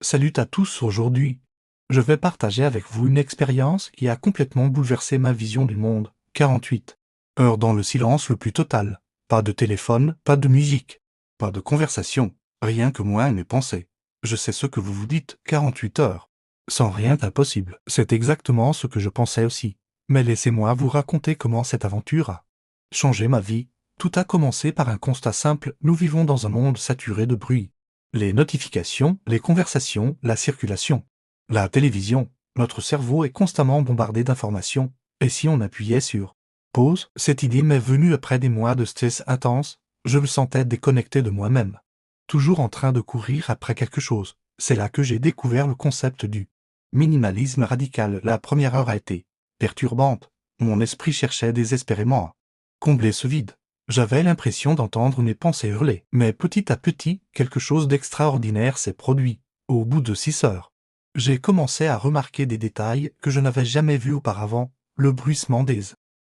Salut à tous aujourd'hui. Je vais partager avec vous une expérience qui a complètement bouleversé ma vision du monde. 48 heures dans le silence le plus total. Pas de téléphone, pas de musique, pas de conversation, rien que moi et mes pensées. Je sais ce que vous vous dites, 48 heures. Sans rien d'impossible. C'est exactement ce que je pensais aussi. Mais laissez-moi vous raconter comment cette aventure a changé ma vie. Tout a commencé par un constat simple, nous vivons dans un monde saturé de bruit. Les notifications, les conversations, la circulation. La télévision, notre cerveau est constamment bombardé d'informations, et si on appuyait sur pause, cette idée m'est venue après des mois de stress intense, je me sentais déconnecté de moi-même. Toujours en train de courir après quelque chose, c'est là que j'ai découvert le concept du minimalisme radical. La première heure a été perturbante, mon esprit cherchait désespérément à combler ce vide. J'avais l'impression d'entendre mes pensées hurler, mais petit à petit, quelque chose d'extraordinaire s'est produit. Au bout de 6 heures, j'ai commencé à remarquer des détails que je n'avais jamais vus auparavant, le bruissement des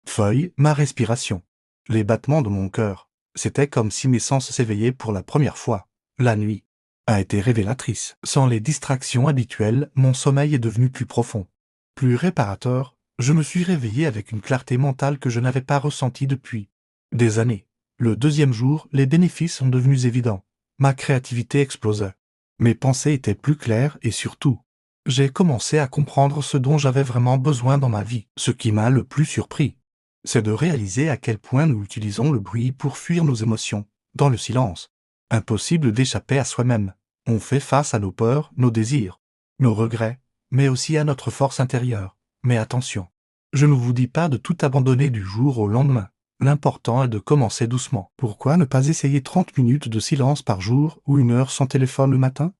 feuilles, ma respiration, les battements de mon cœur. C'était comme si mes sens s'éveillaient pour la première fois. La nuit a été révélatrice. Sans les distractions habituelles, mon sommeil est devenu plus profond, plus réparateur. Je me suis réveillé avec une clarté mentale que je n'avais pas ressentie depuis des années. Le deuxième jour, les bénéfices sont devenus évidents. Ma créativité explosait. Mes pensées étaient plus claires et surtout, j'ai commencé à comprendre ce dont j'avais vraiment besoin dans ma vie. Ce qui m'a le plus surpris, c'est de réaliser à quel point nous utilisons le bruit pour fuir nos émotions. Dans le silence, impossible d'échapper à soi-même. On fait face à nos peurs, nos désirs, nos regrets, mais aussi à notre force intérieure. Mais attention, je ne vous dis pas de tout abandonner du jour au lendemain. L'important est de commencer doucement. Pourquoi ne pas essayer 30 minutes de silence par jour ou 1 heure sans téléphone le matin?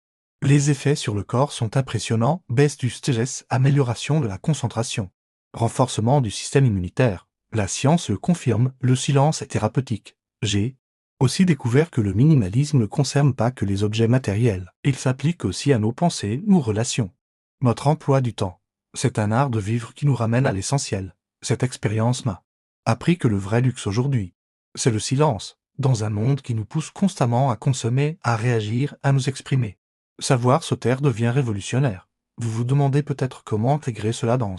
Les effets sur le corps sont impressionnants, baisse du stress, amélioration de la concentration, renforcement du système immunitaire. La science le confirme, le silence est thérapeutique. J'ai aussi découvert que le minimalisme ne concerne pas que les objets matériels. Il s'applique aussi à nos pensées, nos relations, notre emploi du temps. C'est un art de vivre qui nous ramène à l'essentiel. Cette expérience m'a appris que le vrai luxe aujourd'hui, c'est le silence, dans un monde qui nous pousse constamment à consommer, à réagir, à nous exprimer. Savoir se taire devient révolutionnaire. Vous vous demandez peut-être comment intégrer cela dans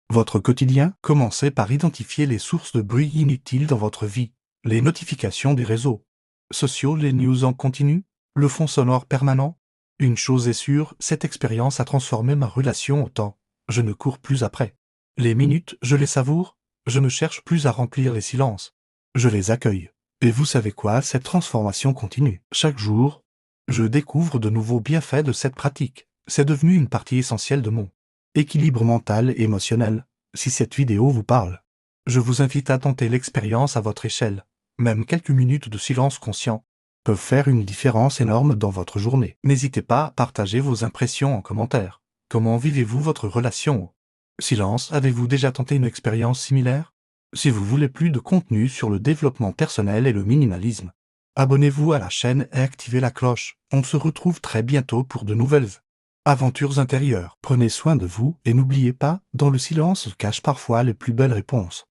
votre quotidien. Commencez par identifier les sources de bruit inutiles dans votre vie, les notifications des réseaux sociaux, les news en continu, le fond sonore permanent. Une chose est sûre, cette expérience a transformé ma relation au temps. Je ne cours plus après les minutes, je les savoure. Je ne cherche plus à remplir les silences. Je les accueille. Et vous savez quoi, cette transformation continue. Chaque jour, je découvre de nouveaux bienfaits de cette pratique. C'est devenu une partie essentielle de mon équilibre mental et émotionnel. Si cette vidéo vous parle, je vous invite à tenter l'expérience à votre échelle. Même quelques minutes de silence conscient peuvent faire une différence énorme dans votre journée. N'hésitez pas à partager vos impressions en commentaire. Comment vivez-vous votre relation au silence? Avez-vous déjà tenté une expérience similaire? Si vous voulez plus de contenu sur le développement personnel et le minimalisme, abonnez-vous à la chaîne et activez la cloche. On se retrouve très bientôt pour de nouvelles aventures intérieures. Prenez soin de vous et n'oubliez pas, dans le silence se cachent parfois les plus belles réponses.